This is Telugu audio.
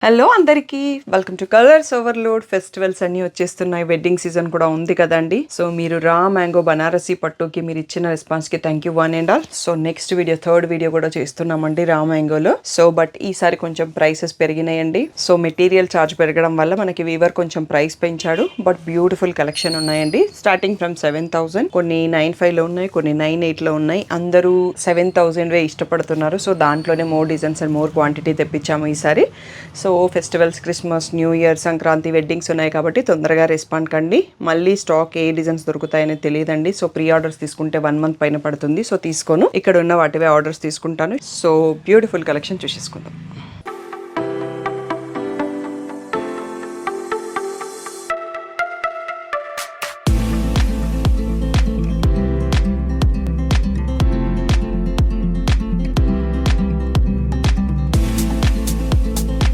హలో అందరికీ welcome to colours overload. Festivals అన్ని వచ్చేస్తున్నాయి, వెడ్డింగ్ సీజన్ కూడా ఉంది కదండి. సో మీరు రా మ్యాంగో బనారసి పట్టుకి మీరు ఇచ్చిన రెస్పాన్స్ కి thank you one and all. So next video third video కూడా చేస్తున్నామండి రా మ్యాంగోలో. సో బట్ ఈసారి కొంచెం ప్రైసెస్ పెరిగినాయండి. సో మెటీరియల్ ఛార్జ్ పెరగడం వల్ల మనకి వీవర్ కొంచెం ప్రైస్ పెంచాడు. బట్ బ్యూటిఫుల్ కలెక్షన్ ఉన్నాయండి. స్టార్టింగ్ ఫ్రమ్ 7,000, కొన్ని 9,500 లో ఉన్నాయి, కొన్ని 9,800 లో ఉన్నాయి. అందరూ 7,000 వే ఇష్టపడుతున్నారు. సో దాంట్లోనే more designs and more quantity తెప్పించాము ఈసారి. So festivals, Christmas, new year, Sankranti, weddings ఉన్నాయి కాబట్టి తొందరగా రెస్పాండ్ కండి. మళ్ళీ స్టాక్ ఏ డిజైన్స్ దొరుకుతాయని తెలియదండి. సో ప్రీ ఆర్డర్స్ తీసుకుంటే 1 month పైన పడుతుంది. సో తీసుకోను, ఇక్కడ ఉన్న వాటివే ఆర్డర్స్ తీసుకుంటాను. So beautiful collection చూసేసుకుందాం.